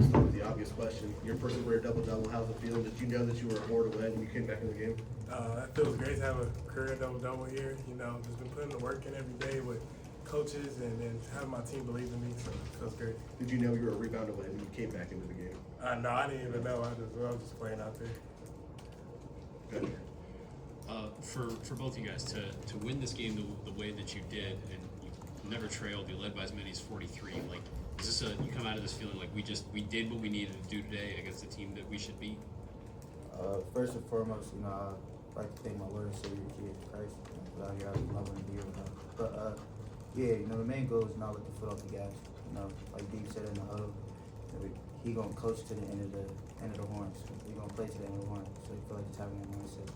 Start with the obvious question. Your first career double-double, how's it feel? Did you know that you were a more to win when you came back in the game? That feels great to have a career double-double here. You know, just been putting the work in every day with coaches and having my team believe in me, so it feels great. Did you know you were a rebounder when you came back into the game? No, I didn't even know. I was just playing out there. Good. For both you guys to win this game the way that you did, and you never trailed, you led by as many as 43. Like, is this you come out of this feeling like we did what we needed to do today against the team that we should beat? First and foremost, you know, I'd like to thank my Lord and Savior Jesus Christ. Out here, I want to be here with him. But yeah, you know, the main goal is not let the foot off the gas. You know, like Dave said in the huddle, he gonna coach to the end of the horns. He gonna play to the end of the horn. So you feel like just having that mindset.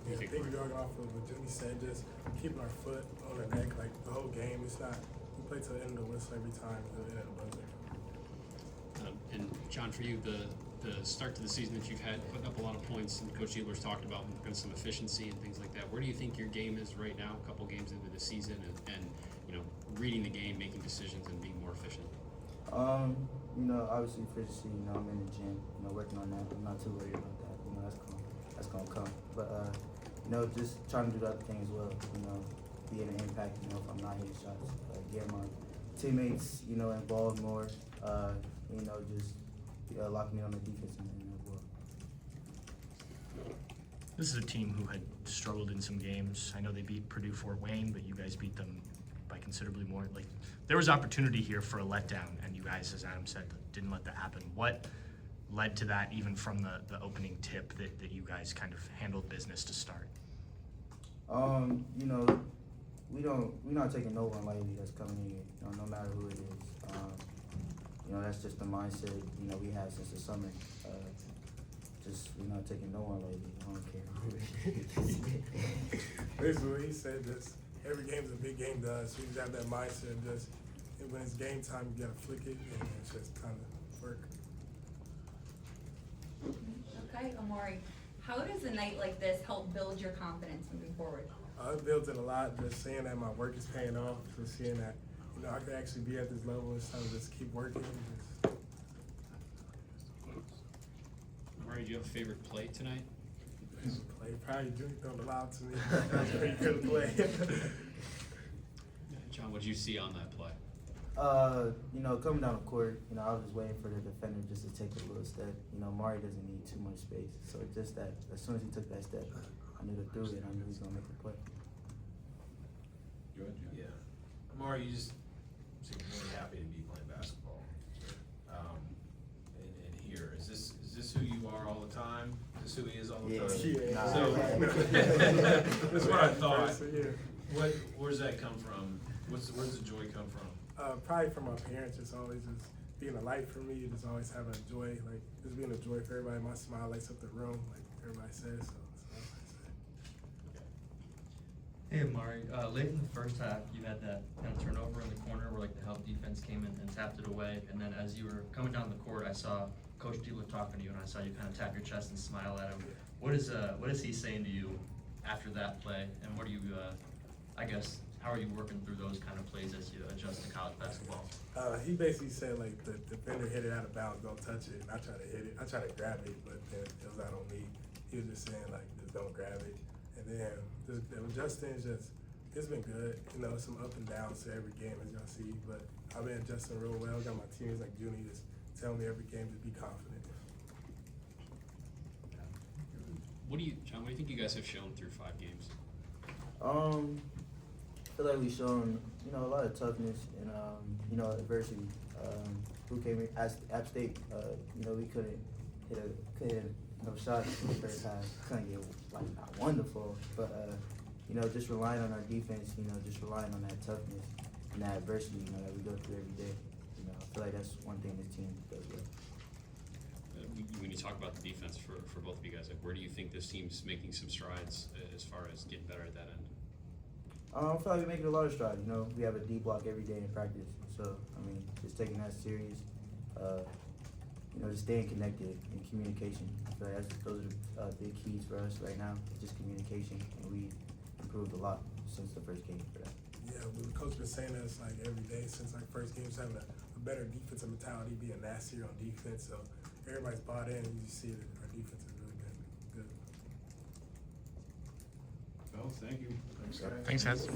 Yeah, I think we're going off of what Jimmy said, just keeping our foot on the neck like the whole game. It's not, we play to the end of the whistle every time, to the end of the buzzer. And John, for you, the start to the season that you've had, putting up a lot of points, and Coach Ealer's talked about some efficiency and things like that. Where do you think your game is right now, a couple games into the season, and you know, reading the game, making decisions, and being more efficient? You know, obviously efficiency, you know, I'm in the gym, you know, working on that. I'm not too worried about that. You know, that's gonna come. But you know, just trying to do the other thing as well, you know, being an impact, you know, if I'm not hitting shots, get my teammates, you know, involved more, you know, just locking me on the defensive end as well. This is a team who had struggled in some games. I know they beat Purdue Fort Wayne, but you guys beat them by considerably more. Like, there was opportunity here for a letdown, and you guys, as Adam said, didn't let that happen. What led to that, even from the opening tip, that you guys kind of handled business to start? You know, we're not taking no one lightly that's coming in, you know, no matter who it is. You know, that's just the mindset, you know, we have since the summer. Just, we're not taking no one lightly. I don't care who it is. Basically what he said, just every game's a big game to us. We just have that mindset, just when it's game time, you gotta flick it, and it's just kind of work. Okay, Amare, how does a night like this help build your confidence moving forward? It builds it a lot, just seeing that my work is paying off, just seeing that, you know, I can actually be at this level and time to just keep working. Amari, do you have a favorite play tonight? Play, probably Junior thrown it out to me. That's a pretty good play. John, what did you see on that play? You know, coming down the court, you know, I was just waiting for the defender just to take a little step. You know, Mari doesn't need too much space. So just that, as soon as he took that step, I knew to do it, and I knew he was going to make the play. Yeah. Amari, you just seem really happy to be playing basketball. And here, is this who you are all the time? Is this who he is all the time? Yeah. So, that's what I thought. Yeah. Where's that come from? Where's the joy come from? Probably from my parents. It's always just being a light for me. Just always having a joy, like just being a joy for everybody. My smile lights up the room, like everybody says. So Hey Amari, late in the first half, you had that kind of turnover in the corner where like the help defense came in and tapped it away, and then as you were coming down the court, I saw Coach Dealer talking to you, and I saw you kind of tap your chest and smile at him. What is he saying to you after that play, and what are you, I guess, how are you working through those kind of plays as you adjust to college basketball? he basically said like the defender hit it out of bounds, don't touch it. And I tried to hit it, I tried to grab it, but then it was out on me. He was just saying like just don't grab it. And then just adjusting is just, it's been good. You know, some up and downs to every game as y'all see, but I've been adjusting real well. Got my teammates like Junie just telling me every game to be confident. John, what do you think you guys have shown through 5 games? I feel like we've shown, you know, a lot of toughness and, you know, adversity. Who came in, App State, you know, we couldn't hit no shots in the first half. Couldn't get, like, not wonderful, but, you know, just relying on our defense, you know, just relying on that toughness and that adversity, you know, that we go through every day. You know, I feel like that's one thing this team does well. When you talk about the defense for both of you guys, like where do you think this team's making some strides as far as getting better at that end? I feel like we're making a lot of strides. You know, we have a D block every day in practice. So, I mean, just taking that serious, you know, just staying connected and communication. I feel like those are the big keys for us right now, just communication. And we improved a lot since the first game for that. Yeah, well, the coach been saying to us like every day since our first game, just having a better defensive mentality, being nastier on defense. So everybody's bought in, and you just see that our defense has really been good. Well, thank you. Thanks, guys.